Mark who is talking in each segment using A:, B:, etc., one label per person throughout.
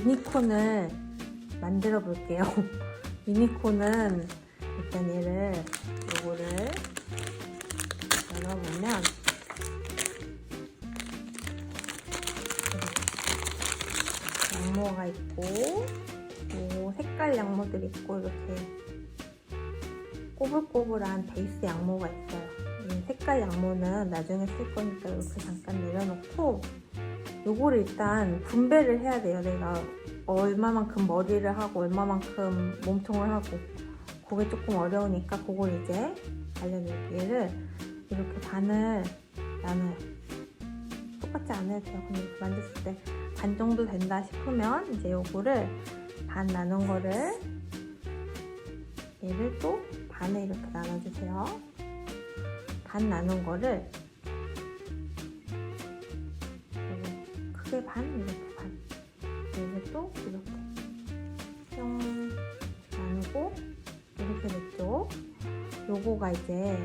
A: 유니콘을 만들어 볼게요. 유니콘은 일단 요거를 열어보면 양모가 있고 요 색깔 양모들이 있고 이렇게 꼬불꼬불한 베이스 양모가 있어요. 이 색깔 양모는 나중에 쓸 거니까 이렇게 잠깐 내려놓고 요거를 일단 분배를 해야 돼요. 내가 얼마만큼 머리를 하고 얼마만큼 몸통을 하고 그게 조금 어려우니까 그걸 이제 알려드릴게요. 얘를 이렇게 반을 나눠요. 똑같지 않아도 돼요. 근데 이렇게 만졌을 때 반 정도 된다 싶으면 이제 요거를 반 나눈 거를 얘를 또 반에 이렇게 나눠주세요. 반 나눈 거를 크게 반, 이렇게 반. 얘를 또 이렇게 뿅 나누고 이렇게 됐죠. 요거가 이제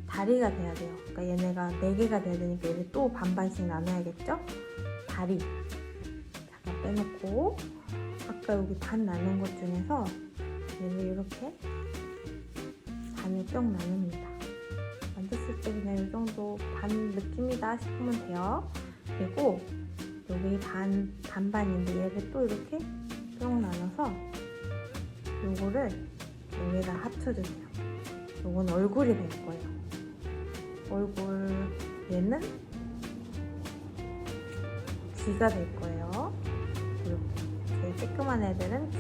A: 다리가 돼야 돼요. 그러니까 얘네가 4개가 돼야 되니까 얘를 또 반반씩 나눠야겠죠? 다리. 잠깐 빼놓고 아까 여기 반 나눈 것 중에서 얘를 이렇게 반을 뿅 나눕니다. 만졌을 때 그냥 이 정도 반 느낌이다 싶으면 돼요. 그리고 여기 반반인데 얘를 또 이렇게 뿅 나눠서 요거를 여기다 합쳐주세요. 요건 얼굴이 될 거예요. 얼굴 얘는 귀가 될 거예요. 이렇게 제일 쬐끄만 애들은 귀.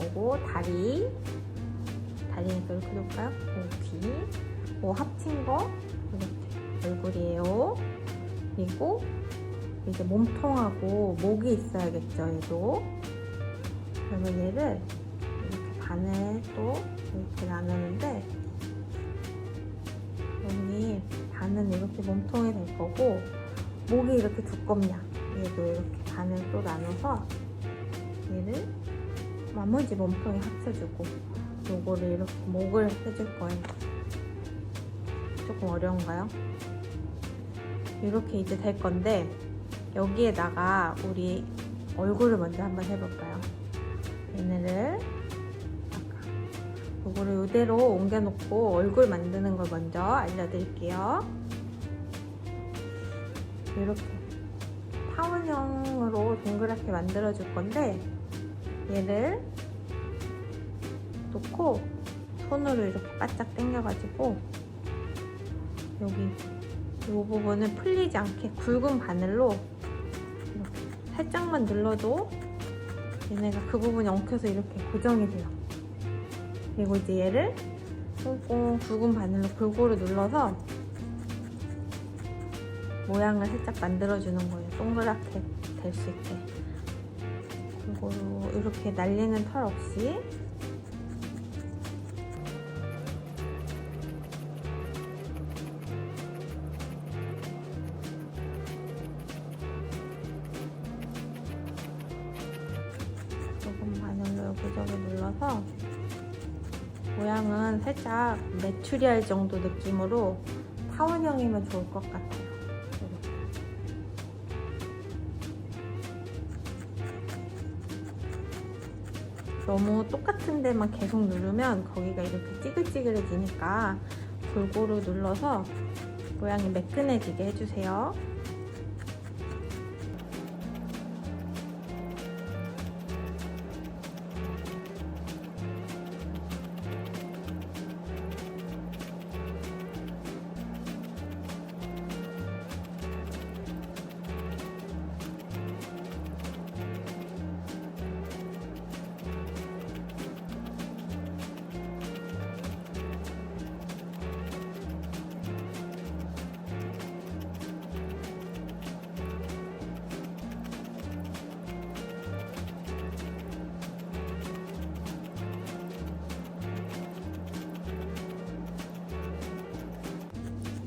A: 요거 다리니까 이렇게 놓을까요? 귀. 합친 거 이렇게 얼굴이에요. 그리고 이제 몸통하고 목이 있어야겠죠, 얘도. 그러면 얘를 이렇게 반을 또 이렇게 나누는데 여기 반은 이렇게 몸통이 될 거고 목이 이렇게 두껍냐, 얘도 이렇게 반을 또 나눠서 얘를 나머지 몸통에 합쳐주고 요거를 이렇게 목을 해줄 거예요. 조금 어려운가요? 이렇게 이제 될 건데 여기에다가 우리 얼굴을 먼저 한번 해볼까요? 얘네를 요거를 이대로 옮겨놓고 얼굴 만드는 걸 먼저 알려드릴게요. 이렇게 타원형으로 동그랗게 만들어 줄 건데 얘를 놓고 손으로 이렇게 바짝 당겨가지고 여기 이 부분을 풀리지 않게 굵은 바늘로 이렇게 살짝만 눌러도 얘네가 그 부분이 엉켜서 이렇게 고정이 돼요. 그리고 이제 얘를 꽁꽁 굵은 바늘로 골고루 눌러서 모양을 살짝 만들어주는 거예요. 동그랗게 될 수 있게. 그리고 이렇게 날리는 털 없이 조금 바늘로 여기저기 눌러서 모양은 살짝 메추리알 정도 느낌으로 타원형이면 좋을 것 같아요. 이렇게. 너무 똑같은 데만 계속 누르면 거기가 이렇게 찌글찌글해지니까 골고루 눌러서 모양이 매끈해지게 해주세요.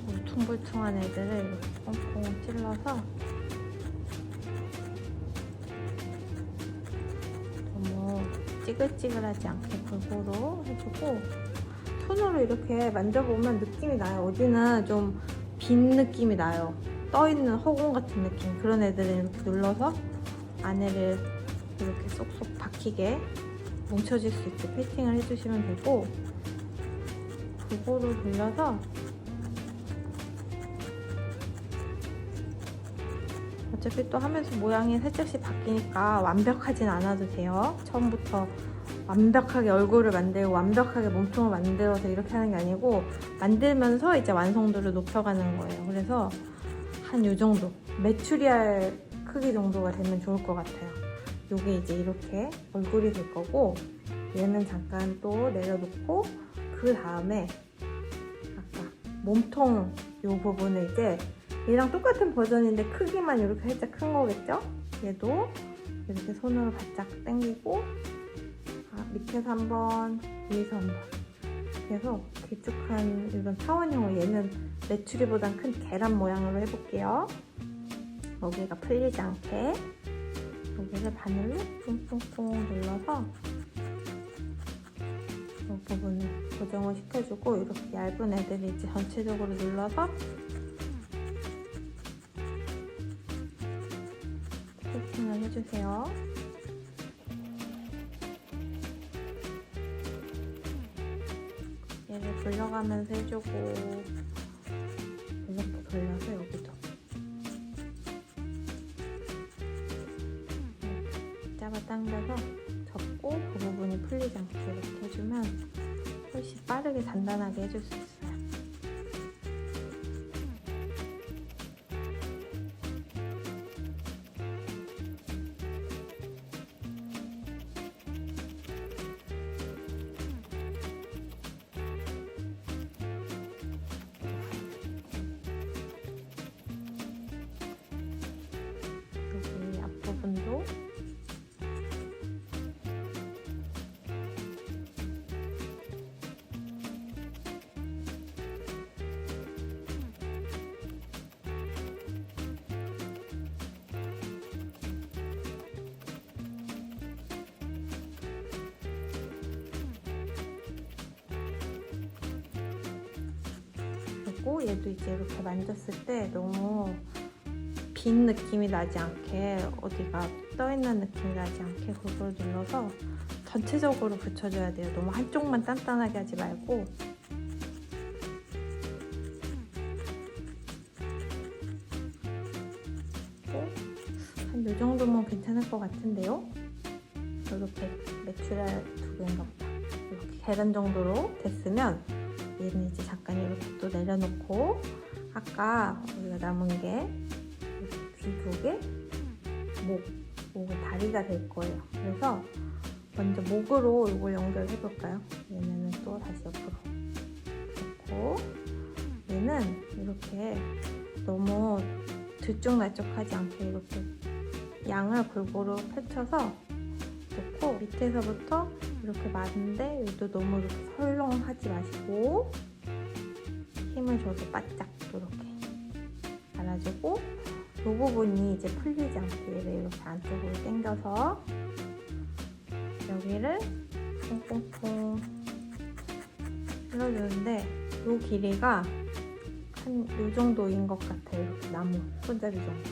A: 울퉁불퉁한 애들을 이렇게 꽁꽁 찔러서 너무 찌글찌글하지 않게 골고루 해주고 손으로 이렇게 만져보면 느낌이 나요. 어디는 좀 빈 느낌이 나요. 떠있는 허공 같은 느낌. 그런 애들은 이렇게 눌러서 안에를 이렇게 쏙쏙 박히게 뭉쳐질 수 있게 패팅을 해주시면 되고, 그거를 돌려서 어차피 또 하면서 모양이 살짝씩 바뀌니까 완벽하진 않아도 돼요. 처음부터 완벽하게 얼굴을 만들고 완벽하게 몸통을 만들어서 이렇게 하는 게 아니고, 만들면서 이제 완성도를 높여가는 거예요. 그래서 한 요 정도, 메추리알 크기 정도가 되면 좋을 것 같아요. 요게 이제 이렇게 얼굴이 될 거고, 얘는 잠깐 또 내려놓고, 그 다음에 아까 몸통 요 부분을 이제 얘랑 똑같은 버전인데 크기만 이렇게 살짝 큰 거겠죠? 얘도 이렇게 손으로 바짝 당기고, 밑에서 한번, 위에서 한번, 계속 길쭉한 이런 타원형을, 얘는 메추리보단 큰 계란 모양으로 해볼게요. 여기가 풀리지 않게 여기를 바늘로 뿡뿡뿡 눌러서 이 부분을 고정을 시켜주고, 이렇게 얇은 애들을 이제 전체적으로 눌러서 세팅을 해주세요. 얘를 돌려가면서 해주고, 이렇게 돌려서 여기도 이렇게 잡아당겨서 접고, 그 부분이 풀리지 않게 이렇게 해주면 훨씬 빠르게 단단하게 해줄 수 있어요. 여기 앞부분도 그리고 얘도 이제 이렇게 만졌을 때 너무 빈 느낌이 나지 않게, 어디가 떠있는 느낌이 나지 않게 그걸 눌러서 전체적으로 붙여줘야 돼요. 너무 한쪽만 단단하게 하지 말고. 한 이 정도면 괜찮을 것 같은데요? 이렇게 메추리알 2개인가 보다. 이렇게 계란 정도로 됐으면 얘는 이제 잠깐 이렇게 또 내려놓고, 아까 우리가 남은 게 귀 2개, 목은 다리가 될 거예요. 그래서 먼저 목으로 이걸 연결해 볼까요? 얘네는 또 다시 옆으로 놓고, 얘는 이렇게 너무 들쭉날쭉하지 않게 이렇게 양을 골고루 펼쳐서 놓고, 밑에서부터 이렇게 마는데 얘도 너무 이렇게 설렁하지 마시고 힘을 줘도 바짝 이렇게 달아주고, 이 부분이 이제 풀리지 않게 얘를 이렇게 안쪽으로 당겨서 여기를 퐁퐁퐁 눌러주는데, 이 길이가 한 이 정도인 것 같아요. 이렇게 나무 손잡이 정도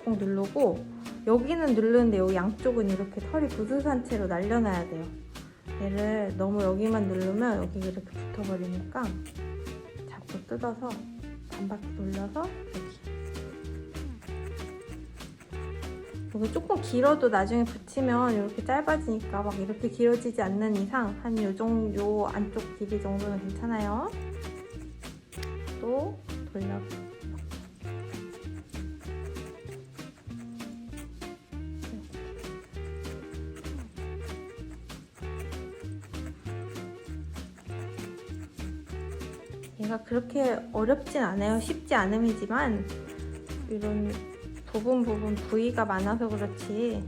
A: 퐁퐁 누르고, 여기는 누르는데 여기 양쪽은 이렇게 털이 부스스한 채로 날려놔야 돼요. 얘를 너무 여기만 누르면 여기가 이렇게 붙어버리니까 자꾸 뜯어서 반바퀴 돌려서 여기 조금 길어도 나중에 붙이면 이렇게 짧아지니까, 막 이렇게 길어지지 않는 이상 한 요 안쪽 길이 정도는 괜찮아요. 또 돌려. 얘가 그렇게 어렵진 않아요. 쉽지 않음이지만 이런 부분 부위가 많아서 그렇지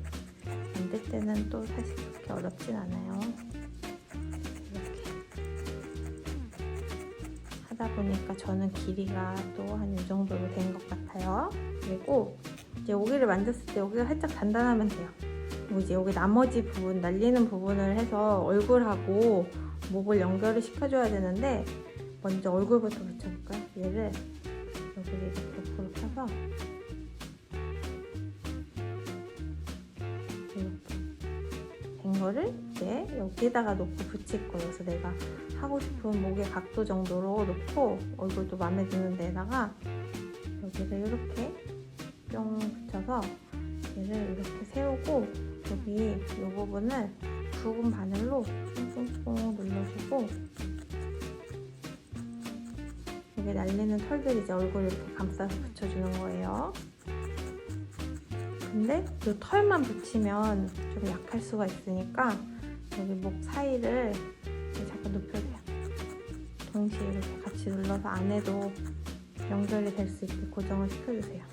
A: 만들 때는 또 사실 그렇게 어렵진 않아요. 이렇게 하다 보니까 저는 길이가 또 한 이 정도로 된 것 같아요. 그리고 이제 여기를 만졌을 때 여기가 살짝 단단하면 돼요. 그리고 이제 여기 나머지 부분, 날리는 부분을 해서 얼굴하고 목을 연결을 시켜줘야 되는데, 먼저 얼굴부터 붙여볼까요? 얘를 여기를 이렇게 옆으로 펴서 거를 이제 여기에다가 놓고 붙일 거예요. 그래서 내가 하고 싶은 목의 각도 정도로 놓고 얼굴도 마음에 드는 데다가 여기를 이렇게 뿅 붙여서 얘를 이렇게 세우고 여기 이 부분을 굵은 바늘로 꽁꽁꽁 눌러주고 여기 날리는 털들 이제 얼굴 이렇게 감싸서 붙여주는 거예요. 근데 이 털만 붙이면 좀 약할 수가 있으니까 여기 목 사이를 잠깐 눕혀줘요. 동시에 이렇게 같이 눌러서 안에도 연결이 될 수 있게 고정을 시켜주세요.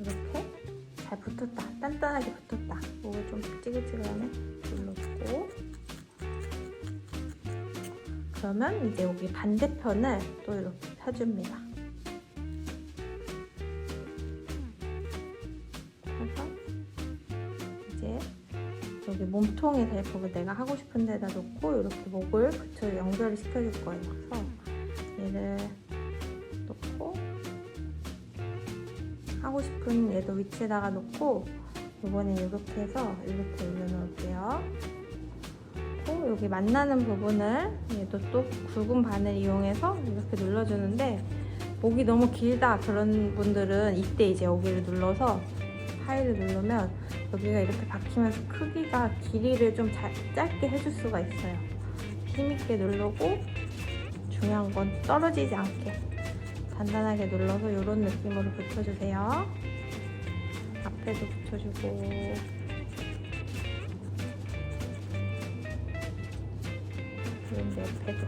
A: 이렇게 잘 붙었다. 단단하게 붙었다. 목을 좀 찌글찌글하네. 눌러주고 그러면 이제 여기 반대편을 또 이렇게 펴줍니다. 펴서 이제 여기 몸통이 될 부분 내가 하고 싶은 데다 놓고 이렇게 목을 붙여 연결을 시켜줄 거예요. 그래서 얘를 놓고 하고 싶은 얘도 위치에다가 놓고 이번엔 이렇게 해서 이렇게 올려놓을게요. 여기 만나는 부분을 얘도 또 굵은 바늘 이용해서 이렇게 눌러주는데 목이 너무 길다 그런 분들은 이때 이제 여기를 눌러서 파일을 누르면 여기가 이렇게 박히면서 크기가 길이를 좀 짧게 해줄 수가 있어요. 힘있게 누르고 중요한 건 떨어지지 않게 단단하게 눌러서 이런 느낌으로 붙여주세요. 앞에도 붙여주고 이런 옆에도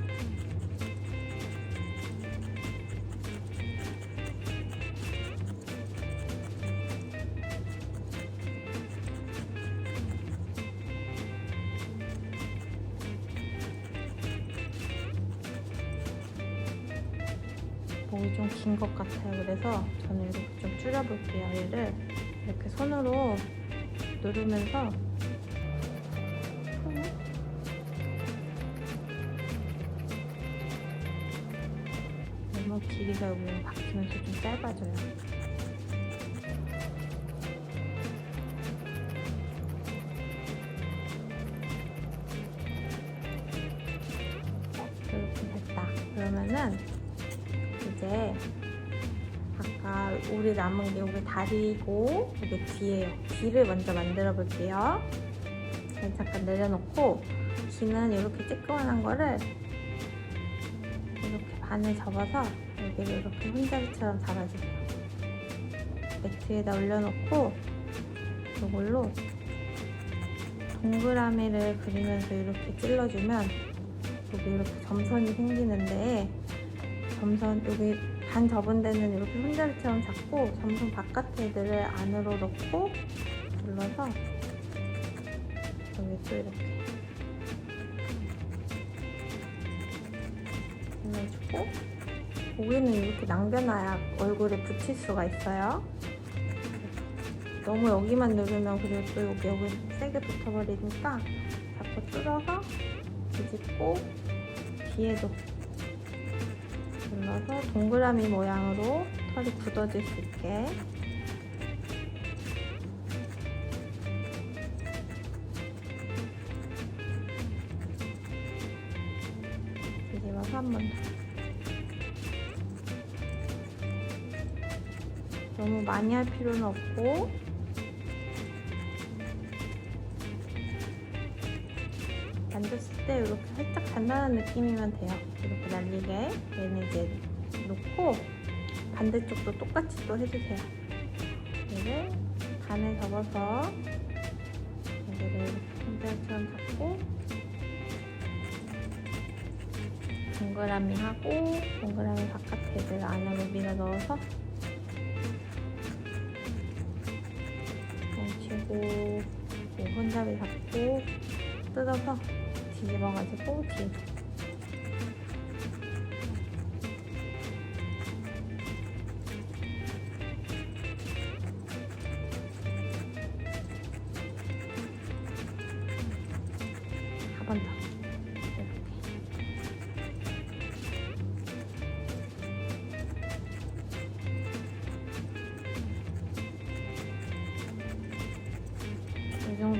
A: 목이 좀 긴 것 같아요. 그래서 저는 이렇게 좀 줄여볼게요. 얘를 이렇게 손으로 누르면서 너무 길이가 여기 박히면서 좀 짧아져요. 이렇게 됐다. 그러면은 이제 아까 우리 남은 게 여기 다리고 여기 뒤에요. 귀를 먼저 만들어 볼게요. 잠깐 내려놓고 귀는 이렇게 쬐끄만한 거를 이렇게 반을 접어서 여기를 이렇게 혼자리처럼 잡아주세요. 매트에다 올려놓고 이걸로 동그라미를 그리면서 이렇게 찔러주면 여기 이렇게 점선이 생기는데 점선 여기 반 접은 데는 이렇게 손잡이처럼 잡고 점선 바깥 애들을 안으로 넣고 눌러서 여기 또 이렇게 눌러주고 여기는 이렇게 남겨놔야 얼굴에 붙일 수가 있어요. 너무 여기만 누르면 그리고 또 여기 세게 붙어버리니까 자꾸 뚫어서 뒤집고 뒤에도 눌러서 동그라미 모양으로 털이 굳어질 수 있게 뒤집어서 한 번 더. 너무 많이 할 필요는 없고 만졌을 때 이렇게 살짝 단단한 느낌이면 돼요. 이렇게 날리게 얘는 이제 놓고 반대쪽도 똑같이 또 해주세요. 얘를 반을 접어서 여기를 이렇게 손잡이처럼 잡고 동그라미 하고 동그라미 바깥 애들 안으로 밀어 넣어서 뭉치고 손잡이 잡고 뜯어서 뒤집어가지고 뒤에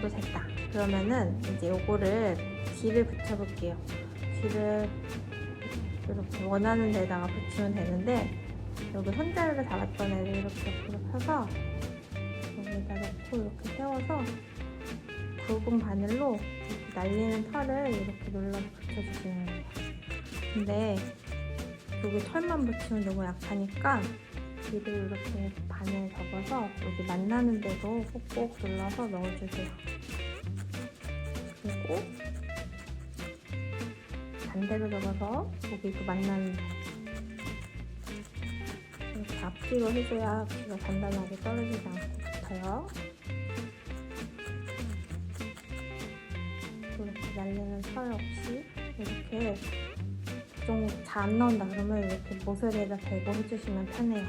A: 정도 됐다. 그러면은 이제 요거를 딜을 붙여볼게요. 딜을 이렇게 원하는 데다가 붙이면 되는데, 여기 손자루를 잡았던 애를 이렇게 옆으로 펴서 여기다 넣고 이렇게 세워서 굵은 바늘로 이렇게 날리는 털을 이렇게 눌러서 붙여주시는 거예요. 근데 여기 털만 붙이면 너무 약하니까 딜을 이렇게 바늘 접어서 여기 만나는 데도 꼭꼭 눌러서 넣어주세요. 그리고 반대로 접어서 여기도 만나는 데 이렇게 앞뒤로 해줘야 귀가 단단하게 떨어지지 않고 붙어요. 이렇게 날리는 털 없이 이렇게 좀 잘 안 나온다 그러면 이렇게 모서리에다 대고 해주시면 편해요.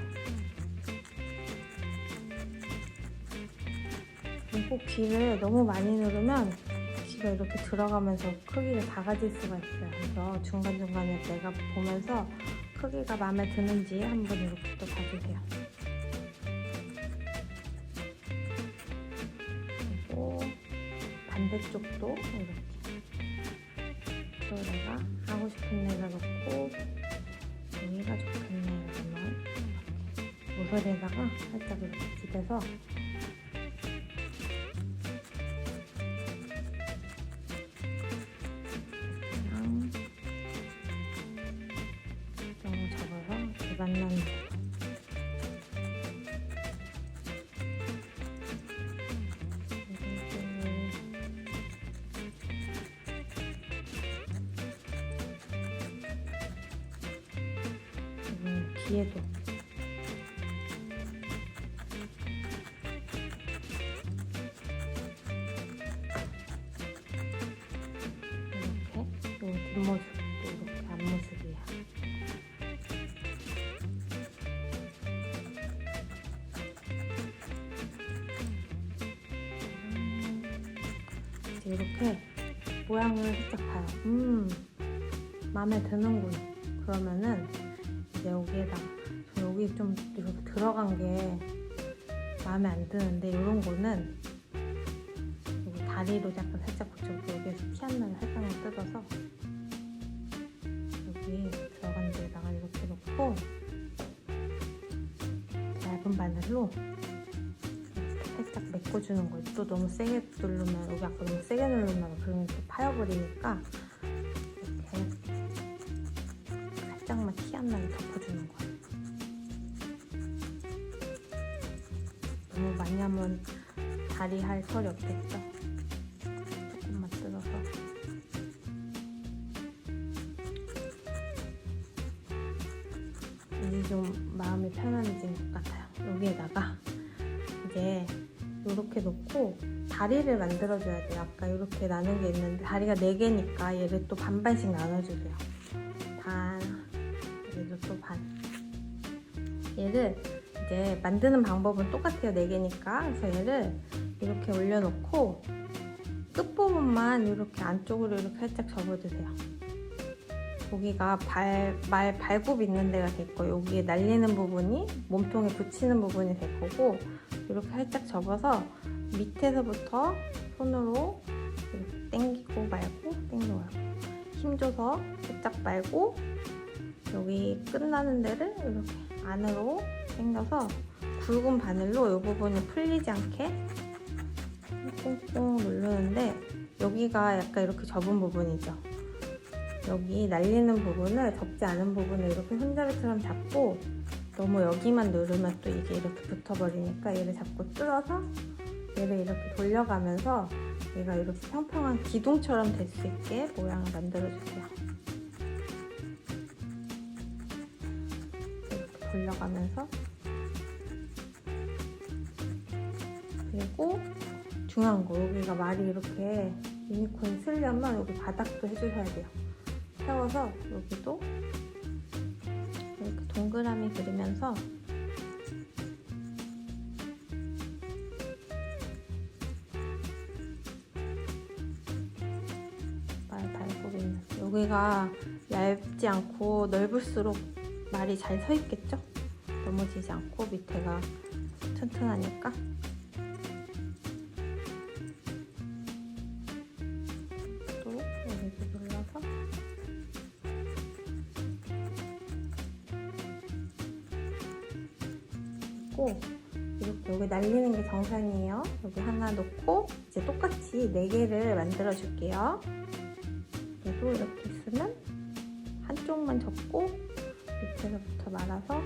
A: 그리고 귀를 너무 많이 누르면 귀가 이렇게 들어가면서 크기가 작아질 수가 있어요. 그래서 중간중간에 내가 보면서 크기가 마음에 드는지 한번 이렇게 또 봐주세요. 그리고 반대쪽도 이렇게 또 내가 하고 싶은 데다 놓고 여기가 좋겠네요. 그러면 이렇게 모서리에다가 살짝 이렇게 기대서 그냥 너무 접어서 이렇게 만나는 거. 뒤에도 이렇게 요 뒷모습도 이렇게 앞모습이에요. 이제 이렇게 모양을 살짝 봐요. 마음에 드는군. 그러면은 이제 여기에다가 여기 좀 이렇게 들어간 게 마음에 안 드는데 이런 거는 여기 다리로 약간 살짝 붙여서 여기에서 티 안 나게 살짝만 뜯어서 여기 들어간 데다가 이렇게 놓고 얇은 바늘로 이렇게 살짝 메꿔주는 거예요. 또 너무 세게 누르면 여기 아까 너무 세게 누르면 그러면 또 파여버리니까 이렇게 살짝만 티 안 나게 덮어주는 거예요. 너무 많이 하면 다리 할 털이 없겠죠? 조금만 뜯어서 이제 좀 마음이 편안해진 것 같아요. 여기에다가 이제 이렇게 놓고 다리를 만들어줘야 돼요. 아까 이렇게 나눈 게 있는데 다리가 4개니까 얘를 또 반반씩 나눠주세요. 반, 얘도 또 반. 얘를 이제 만드는 방법은 똑같아요. 4개니까. 그래서 얘를 이렇게 올려놓고 끝부분만 이렇게 안쪽으로 이렇게 살짝 접어주세요. 여기가 발굽 있는 데가 될 거예요. 여기에 날리는 부분이 몸통에 붙이는 부분이 될 거고 이렇게 살짝 접어서 밑에서부터 손으로 이렇게 당기고 말고 당기고 말고 힘줘서 살짝 말고 여기 끝나는 데를 이렇게 안으로 당겨서 굵은 바늘로 이 부분이 풀리지 않게 꽁꽁 누르는데 여기가 약간 이렇게 접은 부분이죠. 여기 날리는 부분을 접지 않은 부분을 이렇게 손잡이처럼 잡고 너무 여기만 누르면 또 이게 이렇게 붙어버리니까 얘를 잡고 뜯어서 얘를 이렇게 돌려가면서 얘가 이렇게 평평한 기둥처럼 될 수 있게 모양을 만들어주세요. 이렇게 돌려가면서 그리고 중요한 거 여기가 말이 이렇게 유니콘이 쓰려면 여기 바닥도 해주셔야 돼요. 세워서 여기도 이렇게 동그라미 그리면서 말 발굽이 있는 여기가 얇지 않고 넓을수록 말이 잘 서 있겠죠? 넘어지지 않고 밑에가 튼튼하니까 놓고 이렇게 여기 날리는 게 정상이에요. 여기 하나 놓고 이제 똑같이 4개를 만들어 줄게요. 얘도 이렇게 있으면 한쪽만 접고 밑에서부터 말아서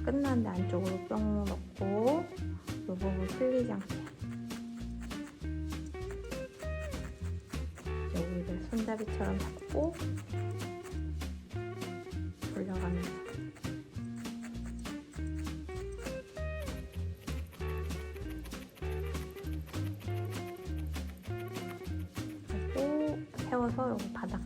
A: 끝나는데 안쪽으로 뿅 넣고 이 부분 풀리지 않게 여기를 손잡이처럼 잡고 돌려가면서 그리고 세워서 여기 바닥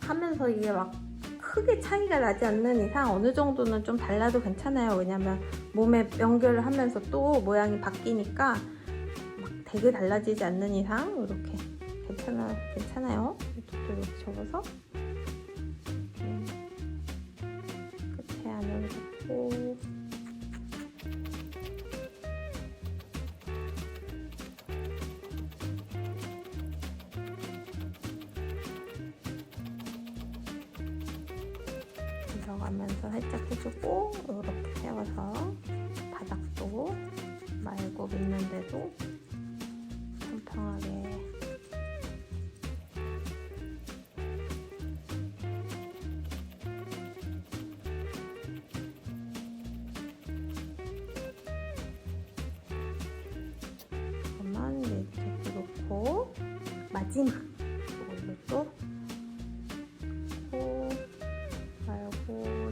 A: 하면서 이게 막 크게 차이가 나지 않는 이상 어느 정도는 좀 달라도 괜찮아요. 왜냐면 몸에 연결을 하면서 또 모양이 바뀌니까 막 되게 달라지지 않는 이상 이렇게 괜찮아요. 이쪽도 이렇게 접어서 끝에 안으로 접고 들어가면서 살짝 해주고 이렇게 세워서 바닥도 말고 밑는데도 평평하게 그러면 이제 놓고 마지막 이걸로 또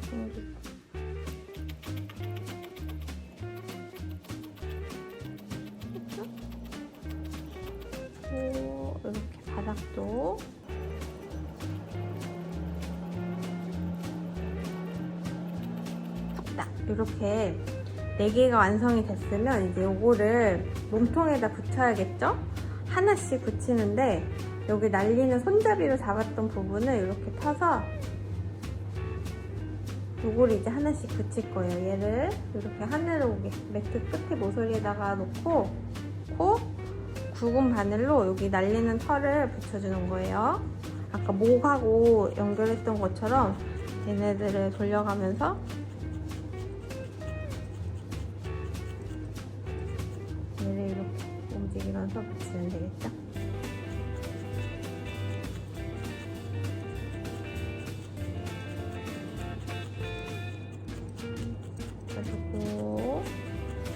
A: 생기고 그리고 이렇게 바닥도 딱 이렇게 4개가 완성이 됐으면 이제 요거를 몸통에다 붙여야겠죠? 하나씩 붙이는데 여기 날리는 손잡이로 잡았던 부분을 이렇게 펴서 요거를 이제 하나씩 붙일 거예요. 얘를 이렇게 하늘로 오게 매트 끝에 모서리에다가 놓고 굵은 바늘로 여기 날리는 털을 붙여주는 거예요. 아까 목하고 연결했던 것처럼 얘네들을 돌려가면서 얘를 이렇게 움직이면서 붙이면 되겠죠?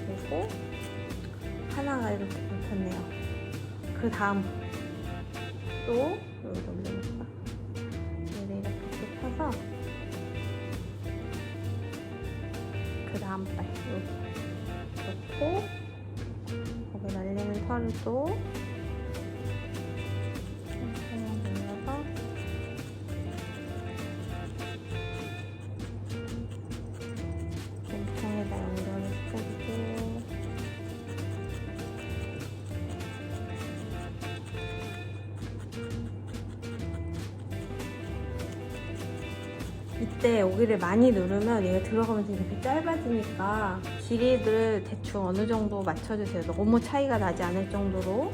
A: 그리고 하나가 이렇게 붙었네요. 그 다음 또 여기다 올려볼까? 얘를 이렇게 또 펴서 그 다음 발 여기 놓고 거기 날리는 털을 또 살짝 눌러서 몸통에다 연결을 시켜주고 이때 여기를 많이 누르면 얘가 들어가면서 이렇게 짧아지니까 길이를 대충 어느 정도 맞춰주세요. 너무 차이가 나지 않을 정도로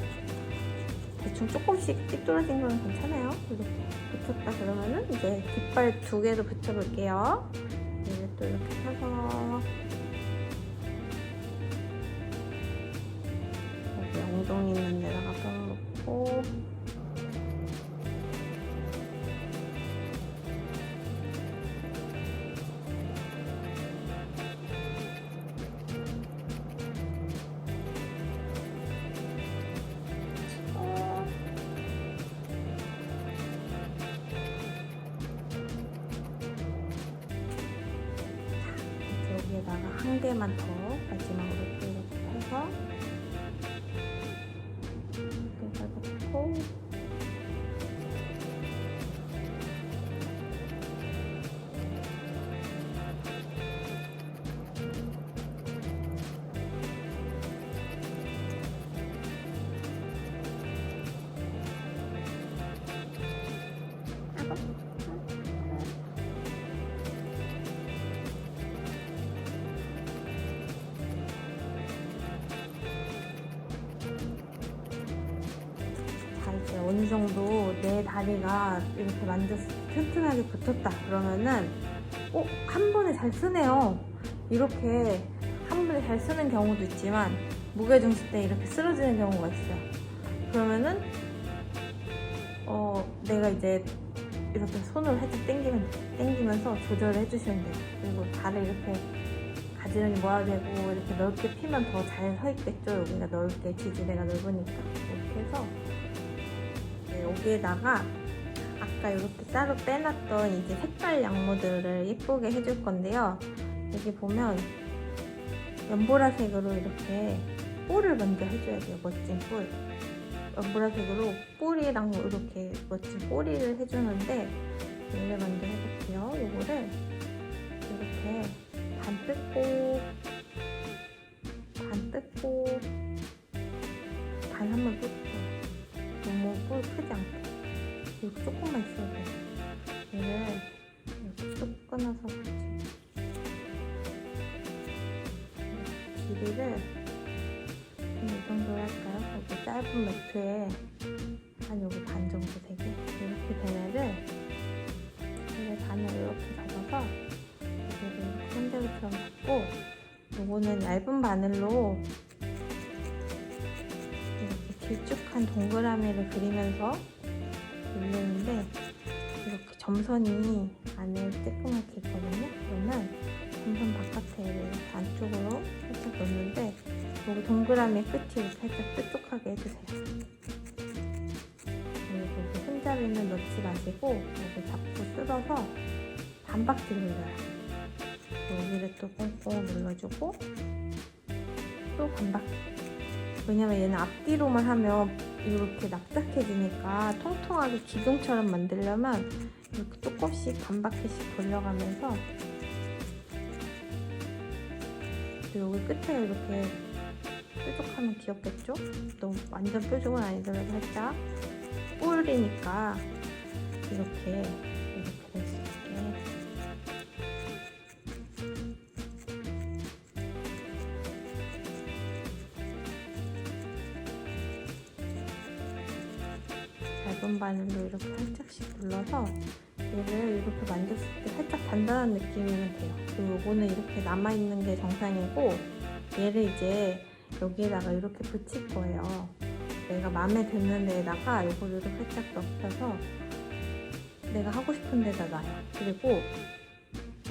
A: 대충 조금씩 삐뚤어진 건 괜찮아요. 이렇게 붙였다 그러면은 이제 뒷발 2개도 붙여볼게요. 얘를 또 이렇게 펴서 여기 엉덩이 있는 데다가 펴놓고 여기에다가 한 개만 더 마지막으로 또 이렇게 펴서 이렇게 넣고 어느 정도 내 다리가 이렇게 만졌을 때 튼튼하게 붙었다 그러면은 한 번에 잘 쓰네요. 이렇게 한 번에 잘 쓰는 경우도 있지만 무게중심 때 이렇게 쓰러지는 경우가 있어요. 그러면은 내가 이제 이렇게 손으로 살짝 당기면서 조절을 해주시면 돼요. 그리고 발을 이렇게 가지런히 모아대고 이렇게 넓게 피면 더 잘 서 있겠죠. 여기가 넓게 지지대가 넓으니까. 이렇게 해서 여기에다가 아까 이렇게 따로 빼놨던 이제 색깔 양모들을 예쁘게 해줄 건데요. 여기 보면 연보라색으로 이렇게 뿔을 먼저 해줘야 돼요. 멋진 뿔. 연보라색으로 뿔이랑 이렇게 멋진 꼬리를 해주는데 얘를 먼저 해볼게요. 요거를 이렇게 반 뜯고 반 한번 뜯고요. 너무 뿔 크지 않게 이렇게 조금만 있어도 돼요. 얘를 이렇게 쭉 끊어서 길이를 이 정도로 할까요? 여기 짧은 매트에 한 여기 반 정도 되게 이렇게 된 애를 반을 이렇게 잡아서 여기를 이렇게 손잡이처럼 잡고 요거는 얇은 바늘로 이렇게 길쭉한 동그라미를 그리면서 밀리는데 이렇게 점선이 안에 쬐끄맣게 있거든요. 그러면 점선 바깥에 안쪽으로 살짝 넣는데 여기 동그라미 끝이 이렇게 살짝 뾰족하게 해주세요. 그리고 여기 손잡이는 넣지 마시고 여기 잡고 뜯어서 반바퀴 돌려요. 여기를 또 꽁꽁 눌러주고 또 반바퀴. 왜냐면 얘는 앞뒤로만 하면 이렇게 납작해지니까 통통하게 기둥처럼 만들려면 이렇게 조금씩 반바퀴씩 돌려가면서 여기 끝에 이렇게 뾰족하면 귀엽겠죠? 너무 완전 뾰족은 아니더라도 살짝 뿔이니까 이렇게 될 수 있게 얇은 바늘로 이렇게 살짝씩 눌러서 얘를 이렇게 만졌을 때 살짝 단단한 느낌이면 돼요. 그리고 요거는 이렇게 남아있는 게 정상이고 얘를 이제 여기에다가 이렇게 붙일 거예요. 내가 마음에 드는 데에다가 요거를 살짝 넓혀서 내가 하고 싶은 데다 놔요. 그리고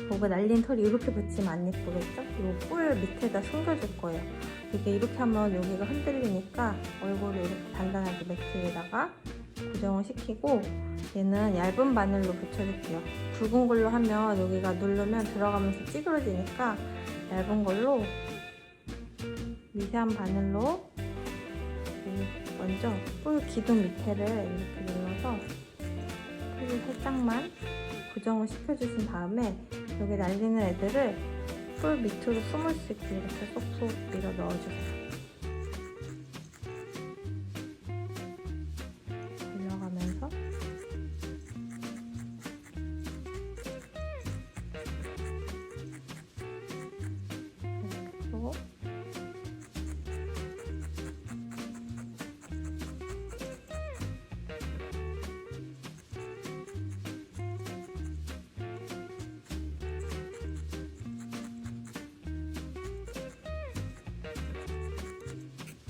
A: 뭐가 날린 털이 이렇게 붙이면 안 예쁘겠죠? 요 뿔 밑에다 숨겨줄 거예요. 이렇게 하면 여기가 흔들리니까 얼굴을 이렇게 단단하게 매트 위에다가 고정을 시키고 얘는 얇은 바늘로 붙여줄게요. 굵은 걸로 하면 여기가 누르면 들어가면서 찌그러지니까 얇은 걸로 미세한 바늘로 먼저 뿔 기둥 밑에를 이렇게 눌러서 뿔을 살짝만 고정을 시켜주신 다음에 여기 날리는 애들을 뿔 밑으로 숨을 수 있게 이렇게 쏙쏙 밀어 넣어주세요. 밀어가면서 이렇게 또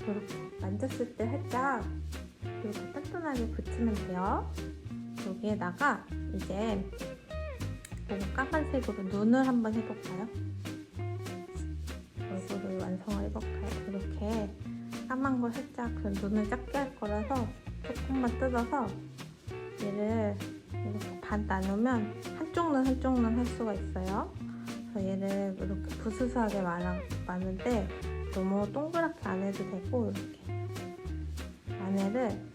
A: 이렇게 만졌을 때 살짝 이렇게 단단하게 붙이면 돼요. 여기에다가 이제 요거 까만색으로 눈을 한번 해볼까요? 얼굴을 완성을 해볼까요? 이렇게 까만 거 살짝 그 눈을 작게 할 거라서 조금만 뜯어서 얘를 이렇게 반 나누면 한쪽 눈 할 수가 있어요. 그래서 얘를 이렇게 부스스하게 마는데 너무 동그랗게 안 해도 되고 이렇게 안에를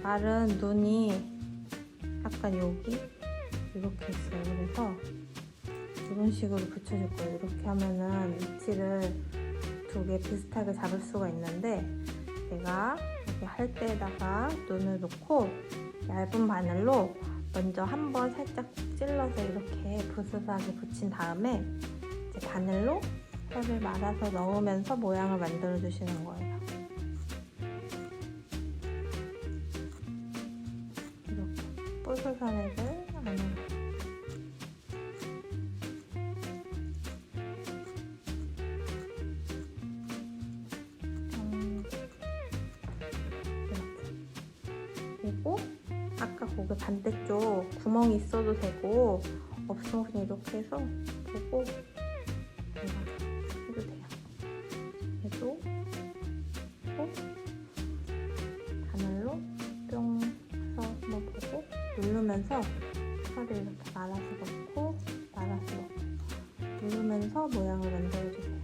A: 마른 눈이 약간 여기 이렇게 있어요. 그래서 이런 식으로 붙여줄 거예요. 이렇게 하면은 위치를 두 개 비슷하게 잡을 수가 있는데 내가 이렇게 할 때에다가 눈을 놓고 얇은 바늘로 먼저 한번 살짝 찔러서 이렇게 부스스하게 붙인 다음에 이제 바늘로 털을 말아서 넣으면서 모양을 만들어 주시는 거예요. 뿔소선 애들 안으로. 그리고 아까 거기 반대쪽 구멍이 있어도 되고 없으면 그냥 이렇게 해서 보고 해도 돼요. 해도 바늘로 뿅 해서 한번 보고 누르면서 털을 이렇게 말아서 넣고 말아서 넣고 누르면서 모양을 만들어주세요.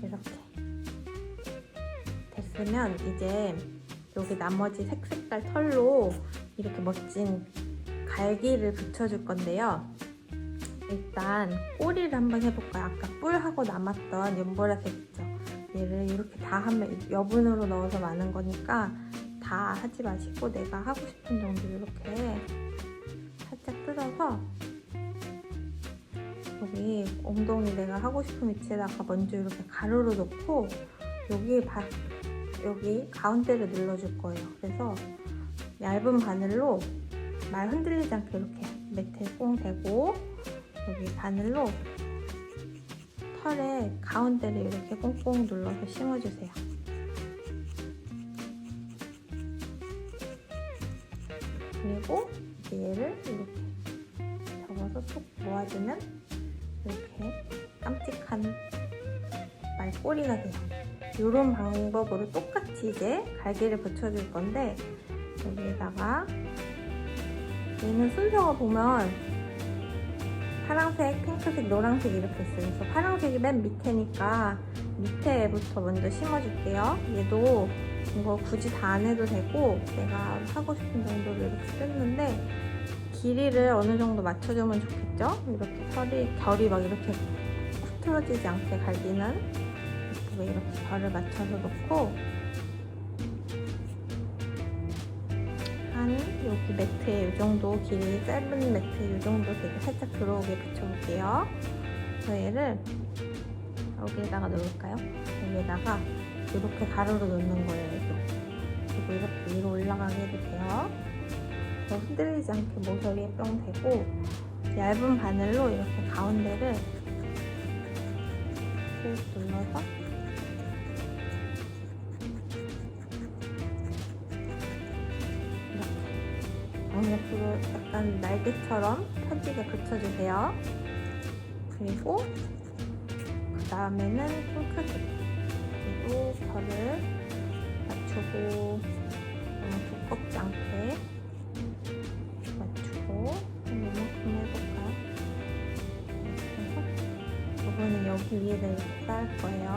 A: 이렇게 됐으면 이제 여기 나머지 색깔 털로 이렇게 멋진 갈기를 붙여줄 건데요. 일단 꼬리를 한번 해볼까요? 아까 뿔하고 남았던 연보라색 있죠? 얘를 이렇게 다 하면 여분으로 넣어서 많은 거니까 다 하지 마시고 내가 하고 싶은 정도로 이렇게 살짝 뜯어서 여기 엉덩이 내가 하고 싶은 위치에다가 먼저 이렇게 가루를 넣고 여기 가운데를 눌러줄 거예요. 그래서 얇은 바늘로 말 흔들리지 않게 이렇게 매트에 꽁 대고 여기 바늘로 털의 가운데를 이렇게 꽁꽁 눌러서 심어주세요. 그리고 이제 얘를 이렇게 접어서 톡 모아주면 이렇게 깜찍한 말꼬리가 돼요. 이런 방법으로 똑같이 이제 갈기를 붙여줄 건데 여기에다가 얘는 순서가 보면 파란색, 핑크색, 노란색 이렇게 있어요. 그래서 파란색이 맨 밑에니까 밑에부터 먼저 심어줄게요. 얘도 이거 굳이 다 안 해도 되고 내가 하고 싶은 정도로 이렇게 뜯는데 길이를 어느 정도 맞춰주면 좋겠죠? 이렇게 결이 막 이렇게 흐트러지지 않게 갈기는 예쁘게 이렇게 결을 맞춰서 놓고 한 여기 매트에 이 정도 길이 짧은 매트에 이 정도 되게 살짝 들어오게 붙여볼게요. 그래서 얘를 여기에다가 넣을까요? 여기에다가 이렇게 가로로 넣는 거예요. 그리고 이렇게 위로 올라가게 해도 돼요. 흔들리지 않게 모서리에 뿅 대고 얇은 바늘로 이렇게 가운데를 꾹 눌러서 이렇게 양옆으로 약간 날개처럼 펴지게 붙여주세요. 그리고 그 다음에는 핑크색 그리고 결을 맞추고 두껍지 않게 맞추고 이만큼 해볼까요? 그래서 이거는 여기 위에다 이렇게 쌓을 거예요.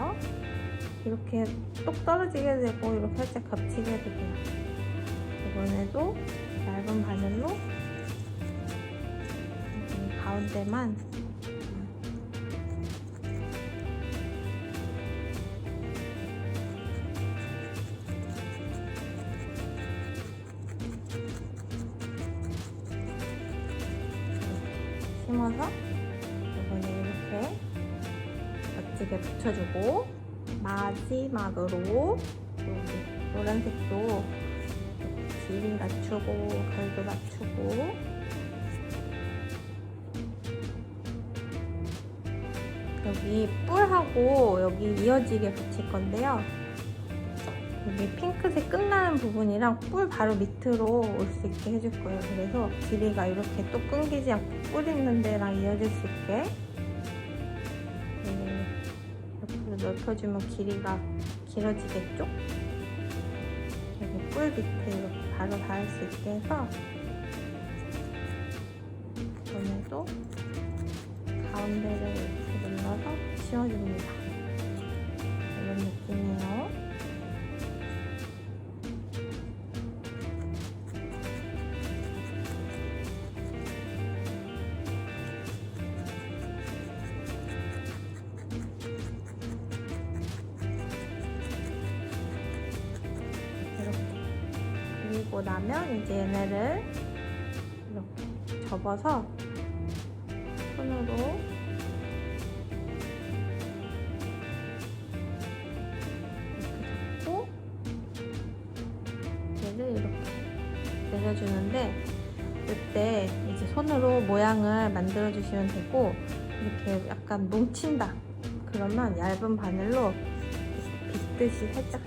A: 이렇게 똑 떨어지게 되고 이렇게 살짝 겹치게 해도 돼요. 이번에도 얇은 바늘로 여기 가운데만 심어서 이번에 이렇게 멋지게 붙여주고 마지막으로 여기 노란색도 길이 맞추고 결도 맞추고 여기 뿔하고 여기 이어지게 붙일 건데요. 여기 핑크색 끝나는 부분이랑 뿔 바로 밑으로 올 수 있게 해줄 거예요. 그래서 길이가 이렇게 또 끊기지 않고 뿔 있는 데랑 이어질 수 있게 옆으로 넓혀주면 길이가 길어지겠죠? 여기 뿔 밑에 이렇게 바로 닿을 수 있게 해서 이번에도 가운데를 이렇게 눌러서 씌워줍니다. 이런 느낌이에요. 그리고 나면 이제 얘네를 이렇게 접어서 손으로 이렇게 잡고 얘를 이렇게 내려주는데, 이때 이제 손으로 모양을 만들어 주시면 되고, 이렇게 약간 뭉친다 그러면 얇은 바늘로 빗듯이 살짝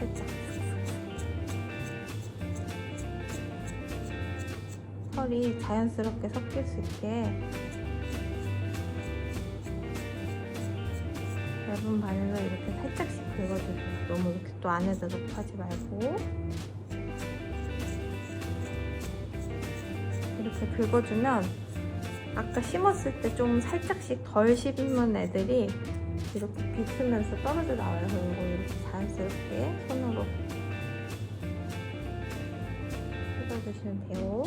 A: 털이 자연스럽게 섞일 수 있게 얇은 바늘로 이렇게 살짝씩 긁어주세요. 너무 이렇게 또 안에다 넣고 하지 말고 이렇게 긁어주면 아까 심었을 때 좀 살짝씩 덜 심은 애들이 이렇게 비트면서 떨어져 나와요. 그리고 이렇게 자연스럽게 손으로 뜯어주시면 돼요.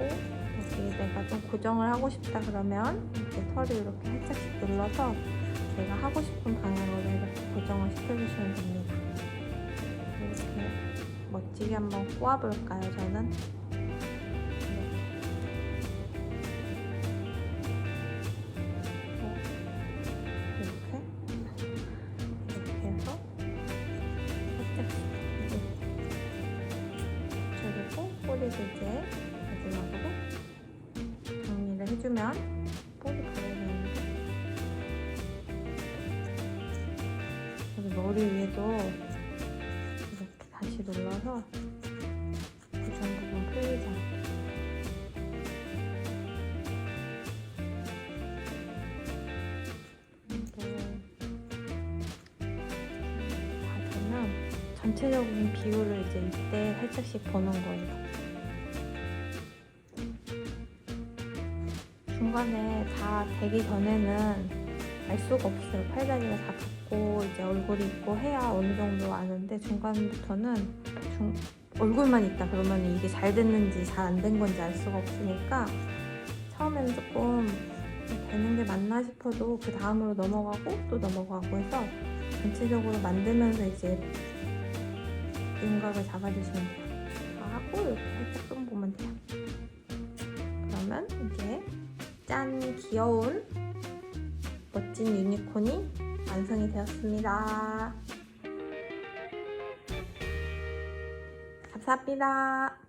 A: 여기 내가 좀 고정을 하고 싶다 그러면 이렇게 털을 이렇게 살짝씩 눌러서 내가 하고 싶은 방향으로 이렇게 고정을 시켜주시면 됩니다. 이렇게 멋지게 한번 꼬아볼까요, 저는? 이렇게 해서 살짝씩 그리고 꼬리도 이제 마지막으로 정리를 해주면 꼬리 보여주는데, 여기 머리 위에도 이렇게 다시 눌러서 고정 부분 풀리지 않게 다 되면 전체적인 비율을 이제 이때 살짝씩 보는 거예요. 중간에 다 되기 전에는 알 수가 없어요. 팔다리가 다 붙고 이제 얼굴이 있고 해야 어느 정도 아는데, 중간부터는 얼굴만 있다 그러면 이게 잘 됐는지 잘 안 된 건지 알 수가 없으니까 처음에는 조금 되는 게 맞나 싶어도 그 다음으로 넘어가고 또 넘어가고 해서 전체적으로 만들면서 이제 윤곽을 잡아주시면 돼요. 다 하고 이렇게 살짝 좀 보면 돼요. 그러면 이제 짠! 귀여운 멋진 유니콘이 완성이 되었습니다. 감사합니다.